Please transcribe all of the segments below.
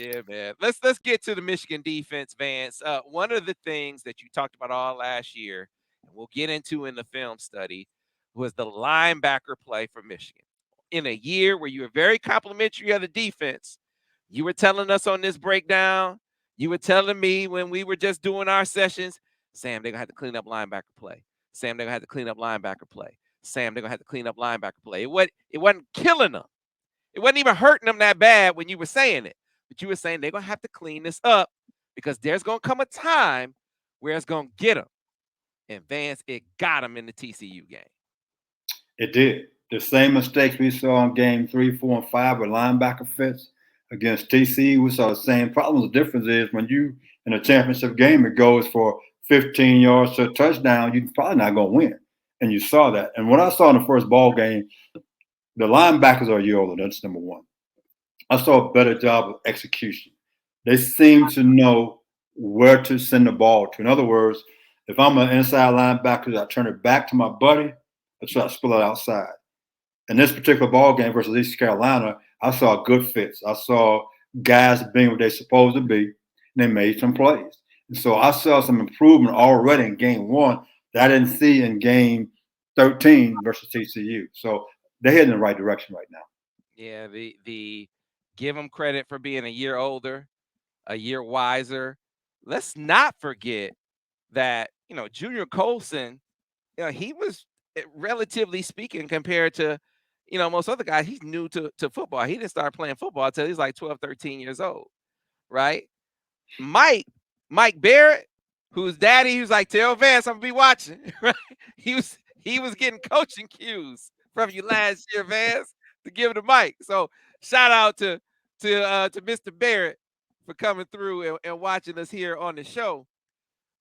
Yeah, man. Let's get to the Michigan defense, Vance. One of the things that you talked about all last year, and we'll get into in the film study, was the linebacker play for Michigan. In a year where you were very complimentary of the defense, you were telling us on this breakdown, you were telling me when we were just doing our sessions, Sam, they're gonna have to clean up linebacker play. Sam, they're gonna have to clean up linebacker play. Sam, they're gonna have to clean up linebacker play. It wasn't killing them. It wasn't even hurting them that bad when you were saying it. But you were saying they're going to have to clean this up because there's going to come a time where it's going to get them. And Vance, it got them in the TCU game. It did. The same mistakes we saw in game 3, 4, and 5 with linebacker fits against TCU. We saw the same problems. The difference is when you in a championship game, it goes for 15 yards to a touchdown, you're probably not going to win. And you saw that. And what I saw in the first ball game, the linebackers are a year older. That's number one. I saw a better job of execution. They seem to know where to send the ball to. In other words, if I'm an inside linebacker, I turn it back to my buddy, I try to spill it outside. In this particular ball game versus East Carolina, I saw good fits. I saw guys being what they're supposed to be, and they made some plays. And so I saw some improvement already in game 1 that I didn't see in game 13 versus TCU. So they're heading in the right direction right now. Yeah, the give them credit for being a year older, a year wiser. Let's not forget that, Junior Colson, he was relatively speaking compared to, most other guys, he's new to football. He didn't start playing football until he's like 12, 13 years old, right? Mike Barrett, whose daddy, he was like, tell Vance I'm gonna be watching. Right? He was getting coaching cues from you last year, Vance, to give it to Mike. So shout out to Mr. Barrett for coming through and watching us here on the show.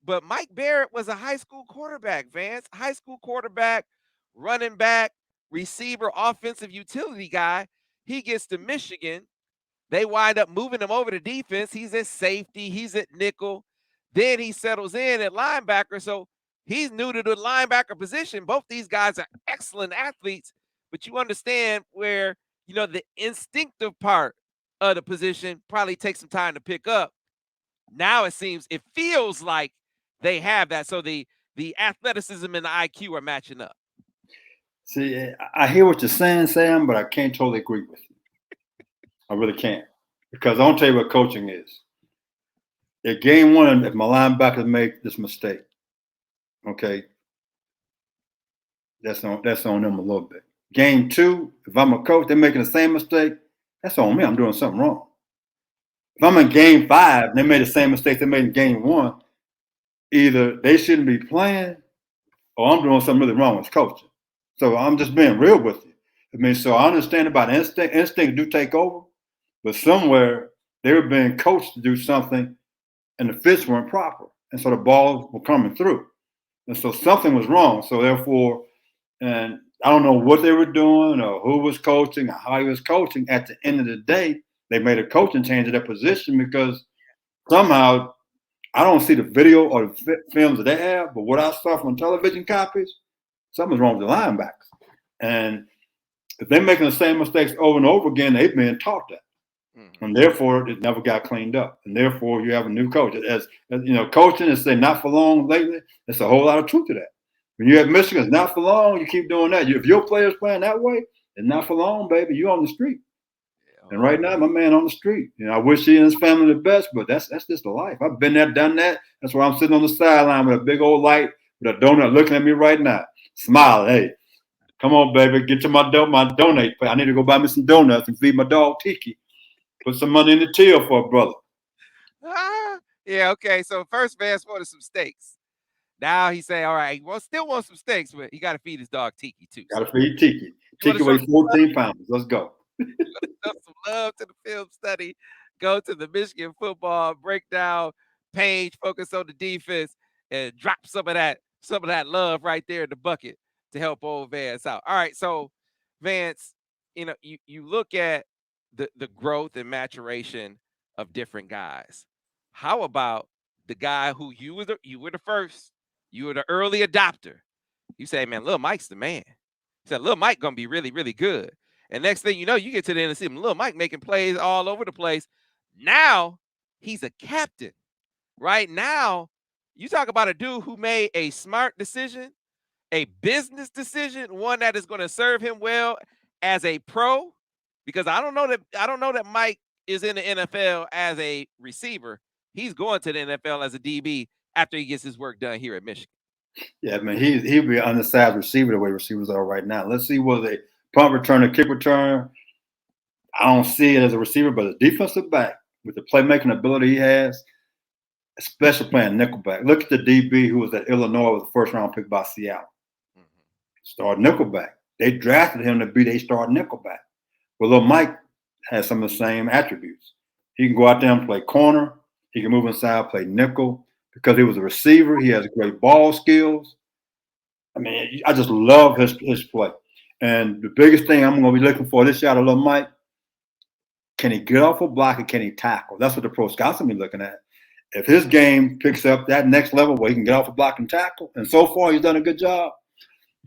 But Mike Barrett was a high school quarterback, Vance. High school quarterback, running back, receiver, offensive utility guy. He gets to Michigan. They wind up moving him over to defense. He's at safety. He's at nickel. Then he settles in at linebacker. So he's new to the linebacker position. Both these guys are excellent athletes, but you understand where, the instinctive part of the position probably takes some time to pick up. Now it feels like they have that. So the athleticism and the IQ are matching up. See, I hear what you're saying, Sam, but I can't totally agree with you. I really can't. Because I want to tell you what coaching is. At game 1, if my linebackers make this mistake, okay, that's on them a little bit. Game 2, if I'm a coach, they're making the same mistake, that's on me. I'm doing something wrong. If I'm in game 5 and they made the same mistake they made in game 1, either they shouldn't be playing or I'm doing something really wrong with coaching. So I'm just being real with you. I mean, so I understand about instinct. Instinct do take over, but somewhere they were being coached to do something and the fits weren't proper. And so the balls were coming through. And so something was wrong. So therefore, and I don't know what they were doing or who was coaching or how he was coaching. At the end of the day, they made a coaching change at their position because somehow I don't see the video or the films that they have, but what I saw from television copies, something's wrong with the linebackers. And if they're making the same mistakes over and over again, they've been taught that. Mm-hmm. And therefore, it never got cleaned up. And therefore, you have a new coach. As coaching is say not for long lately, there's a whole lot of truth to that. When you have Michigan, it's not for long, you keep doing that. If your player's playing that way, it's not for long, baby. You're on the street. And right now, my man on the street. I wish he and his family the best, but that's just the life. I've been there, done that. That's why I'm sitting on the sideline with a big old light with a donut looking at me right now. Smiling. Hey, come on, baby. Get to my donate. I need to go buy me some donuts and feed my dog Tiki. Put some money in the till for a brother. Yeah, okay. So first Vance wanted some steaks. Now he's saying, all right, still wants some steaks, but he got to feed his dog Tiki too. Got to feed Tiki. Tiki weighs 14 pounds. Let's go. Show some love to the film study. Go to the Michigan football breakdown page, focus on the defense, and drop some of that love right there in the bucket to help old Vance out. All right, so Vance, you look at the growth and maturation of different guys. How about the guy who you were the first, you were the early adopter? You say, man, Lil Mike's the man. He said, Lil Mike gonna be really, really good. And next thing you know, you get to the end of the season, Lil Mike making plays all over the place. Now he's a captain. Right now, you talk about a dude who made a smart decision, a business decision, one that is going to serve him well as a pro. Because I don't know that Mike is in the NFL as a receiver. He's going to the NFL as a DB after he gets his work done here at Michigan. Yeah, I mean, he'd be an undersized receiver the way receivers are right now. Let's see whether a punt returner, kick returner. I don't see it as a receiver, but a defensive back with the playmaking ability he has, especially playing nickelback. Look at the DB who was at Illinois, was the first round pick by Seattle. Mhm. Started nickelback. They drafted him to be their starting nickelback. Well, little Mike has some of the same attributes. He can go out there and play corner. He can move inside, play nickel. Because he was a receiver, he has great ball skills. I mean, I just love his play. And the biggest thing I'm going to be looking for this year out of little Mike, can he get off a block and can he tackle? That's what the pro scouts will be looking at. If his game picks up that next level where he can get off a block and tackle, and so far he's done a good job.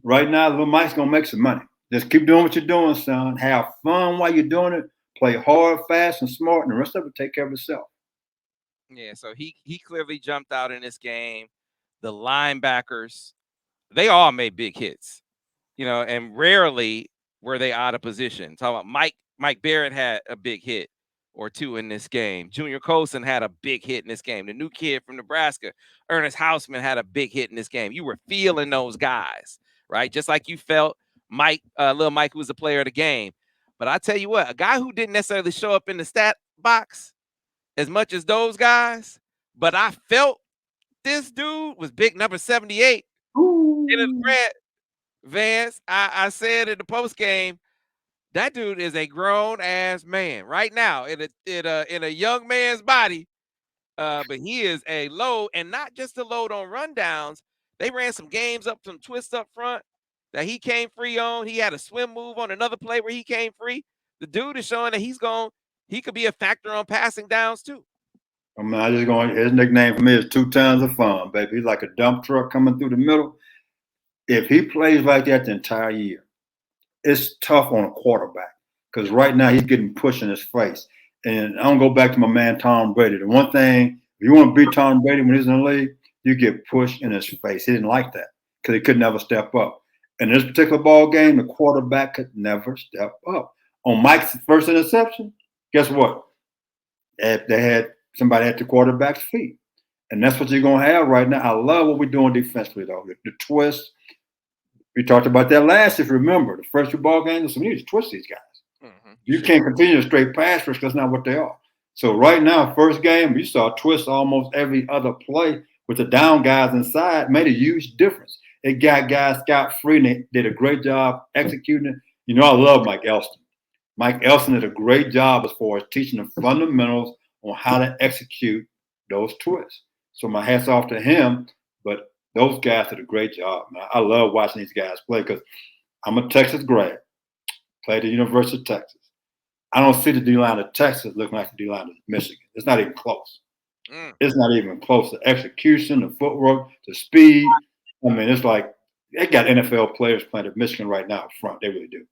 Right now, little Mike's going to make some money. Just keep doing what you're doing, son. Have fun while you're doing it. Play hard, fast, and smart, and the rest of it take care of itself. Yeah, so he clearly jumped out in this game. The linebackers, they all made big hits, and rarely were they out of position. Talking about Mike Barrett had a big hit or two in this game. Junior Colson had a big hit in this game. The new kid from Nebraska, Ernest Hausman, had a big hit in this game. You were feeling those guys, right? Just like you felt little Mike, who was the player of the game. But I tell you what, a guy who didn't necessarily show up in the stat box as much as those guys, but I felt this dude was big number 78 in the Ooh. threat. Vance, I said in the post game, that dude is a grown ass man right now in a young man's body. But he is a load, and not just a load on rundowns. They ran some games up, some twists up front that he came free on. He had a swim move on another play where he came free. The dude is showing that he could be a factor on passing downs too. I mean, I just going. His nickname for me is 2 tons of fun, baby. He's like a dump truck coming through the middle. If he plays like that the entire year, it's tough on a quarterback because right now he's getting pushed in his face. And I'm gonna go back to my man Tom Brady. The one thing, if you want to beat Tom Brady when he's in the league, you get pushed in his face. He didn't like that because he could never step up. In this particular ball game, the quarterback could never step up. On Mike's first interception, guess what? They had somebody at the quarterback's feet. And that's what you're gonna have right now. I love what we're doing defensively, though. The twist. We talked about that last, if you remember. The first two ball games, we need to twist these guys. You can't continue a straight pass rush because that's not what they are. So right now, first game, we saw twists almost every other play with the down guys inside, made a huge difference. It got guys scot free and they did a great job executing it. I love Mike Elston. Mike Elston did a great job as far as teaching the fundamentals on how to execute those twists. So my hat's off to him, but those guys did a great job, man. I love watching these guys play because I'm a Texas grad, played at the University of Texas. I don't see the D-line of Texas looking like the D-line of Michigan. It's not even close. It's not even close. The execution, the footwork, the speed. I mean, it's like they got NFL players playing at Michigan right now up front. They really do.